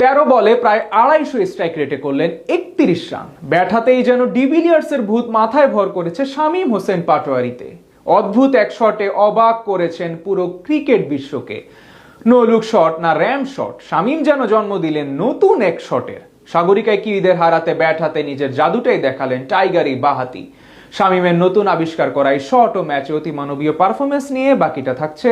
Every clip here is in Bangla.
13 বলে প্রায় 250 স্ট্রাইক রেটে করলেন 31 রান। ব্যাট হাতেই যেন ডিভিলিয়ার্সের ভূত মাথায় ভর করেছে শামীম হোসেন পাটোয়ারিতে। অদ্ভুত এক শটে অবাক করেছেন পুরো ক্রিকেট বিশ্বকে। নো লুক শট না র্যাম শট, শামীম যেন জন্ম দিলেন নতুন এক শটের। সাগরিকায় কিরিদের হারাতে ব্যাট হাতে নিজের জাদুটাই দেখালেন টাইগারি বাহাতি। শামীমের নতুন আবিষ্কার করা এই শট ও ম্যাচে অতি মানবীয় পারফরমেন্স নিয়ে বাকিটা থাকছে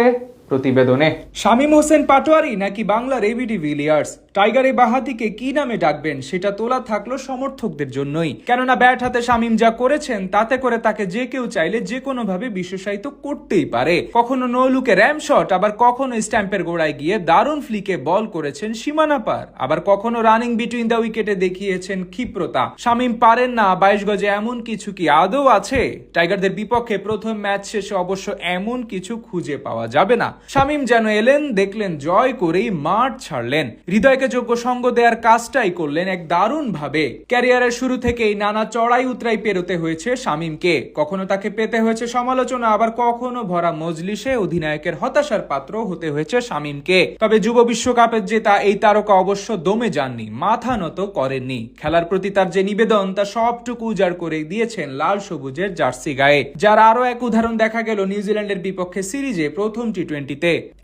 প্রতিবেদনে। শামীম হোসেন পাটোয়ারি নাকি বাংলার এবি ডিভিলিয়ার্স, টাইগারে বাহাতিকে কি নামে ডাকবেন সেটা তোলা থাকলো সমর্থকদের জন্যই। কেননা ব্যাট হাতে শামীম যা করেছেন তাতে করে তাকে যে কেউ চাইলে যে কোনো ভাবে বিশেষায়িত করতেই পারে। কখনো নো লুকে র্যাম শট, আবার কখনো স্ট্যাম্পের গোড়ায় গিয়ে দারুণ ফ্লিকে বল করেছেন সীমানা পার, আবার কখনো রানিং বিটুইন দ্য উইকেটে দেখিয়েছেন ক্ষিপ্রতা। শামীম পারেন না 22 গজে এমন কিছু কি আদৌ আছে? টাইগারদের বিপক্ষে প্রথম ম্যাচ শেষে অবশ্য এমন কিছু খুঁজে পাওয়া যাবে না। শামীম যেন এলেন, দেখলেন, জয় করেই মাঠ ছাড়লেন। হৃদয়কে যোগ্য সঙ্গ দেওয়ার কাজটাই করলেন এক দারুণ ভাবে। ক্যারিয়ারের শুরু থেকেই নানা চড়াই উতরাই পেরোতে হয়েছে শামীমকে। কখনো তাকে পেতে হয়েছে সমালোচনা, আবার কখনো ভরা মজলিসে অধিনায়কের হতাশার পাত্র হতে হয়েছে শামীমকে। তবে যুব বিশ্বকাপের জেতা এই তারকা অবশ্য দমে যাননি, মাথা নত করেননি। খেলার প্রতি তার যে নিবেদন তা সবটুকু উজাড় করে দিয়েছেন লাল সবুজের জার্সি গায়ে। যার আরো এক উদাহরণ দেখা গেল নিউজিল্যান্ডের বিপক্ষে সিরিজে প্রথম টি-20।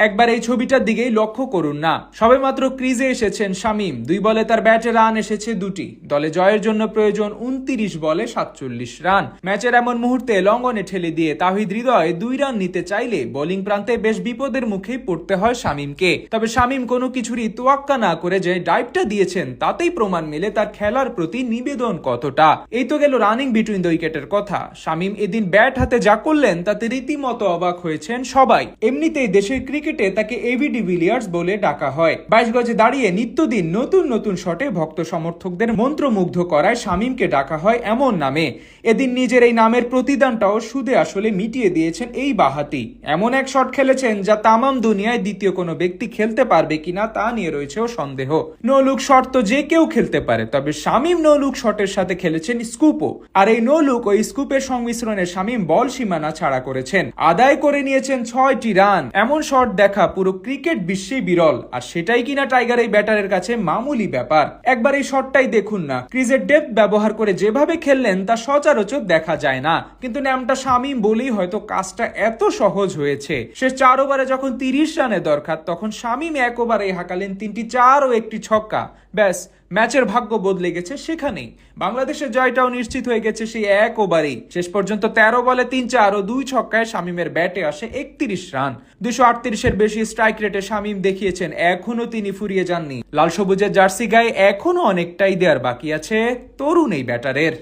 একবার এই ছবিটার দিকেই লক্ষ্য করুন না। সবেমাত্র ক্রিজে এসেছেন শামীম, 2 বলে তার ব্যাটে রান এসেছে 2টি। দলে জয়ের জন্য প্রয়োজন 29 বলে 47 রান। ম্যাচের এমন মুহূর্তে লঙ্ঘনে ঠেলে দিয়ে তাহিদ হৃদয় 2 রান নিতে চাইলে বোলিং প্রান্তে বেশ বিপদের মুখেই পড়তে হয় শামীমকে। তবে শামীম কোনো কিছুরই তোয়াক্কা না করে যে ডাইভটা দিয়েছেন তাতেই প্রমাণ মেলে তার খেলার প্রতি নিবেদন কতটা। এই তো গেল রানিং বিটুইন দ্য উইকেটের কথা। শামীম এদিন ব্যাট হাতে যা করলেন তাতে রীতিমতো অবাক হয়েছেন সবাই। এমনিতেই দেশের ক্রিকেটে তাকে এবি ডিভিলিয়ার্স বলে ডাকা হয়। 22 গজে দাঁড়িয়ে নিত্যদিন নতুন নতুন শটে ভক্ত সমর্থকদের মন্ত্রমুগ্ধ করায় শামীমকে ডাকা হয় এমন নামে। এদিন নিজের এই নামের প্রতিদানটাও সুদে আসলে মিটিয়ে দিয়েছেন এই বাহাতি। এমন এক শট খেলেছেন যা তামাম দুনিয়ায় দ্বিতীয় কোনো ব্যক্তি খেলতে পারবে কিনা তা নিয়ে রয়েছেও সন্দেহ। নো লুক শট তো যে কেউ খেলতে পারে, তবে শামীম নো লুক শটের সাথে খেলেছেন স্কুপও। আর এই নো লুক ও স্কুপের সংমিশ্রণে শামীম বল সীমানা ছাড়া করেছেন, আদায় করে নিয়েছেন 6টি রান। এমন শট দেখা পুরো ক্রিকেট বিশ্বে বিরল, আর সেটাই কিনা টাইগার এই ব্যাটারের কাছে মামুলি ব্যাপার। একবার এই শটটাই দেখুন না, ক্রিজের ডেপথ ব্যবহার করে যেভাবে খেললেন তা সচরাচর দেখা যায় না। কিন্তু নামটা শামীম বলেই হয়তো কাজটা এত সহজ হয়েছে। শেষ 4 ওভারে যখন 30 রানের দরকার, তখন শামীম 1 ওভারে হাঁকালেন 3টি 4 ও 1টি ছক্কা। ব্যাস, ম্যাচের ভাগ্য বদলে গেছে সেখানেই। বাংলাদেশের জয়টাও নিশ্চিত হয়ে গেছে সেই 1 ওভারেই। শেষ পর্যন্ত 13 বলে 3 4 ও 2 ছক্কায় শামীমের ব্যাটে আসে 31 রান। 238-এর বেশি স্ট্রাইক রেটে শামীম দেখিয়েছেন এখনো তিনি ফুরিয়ে যাননি। লাল সবুজের জার্সি গায়ে এখনো অনেকটাই দেওয়ার বাকি আছে তরুণ এই ব্যাটারের।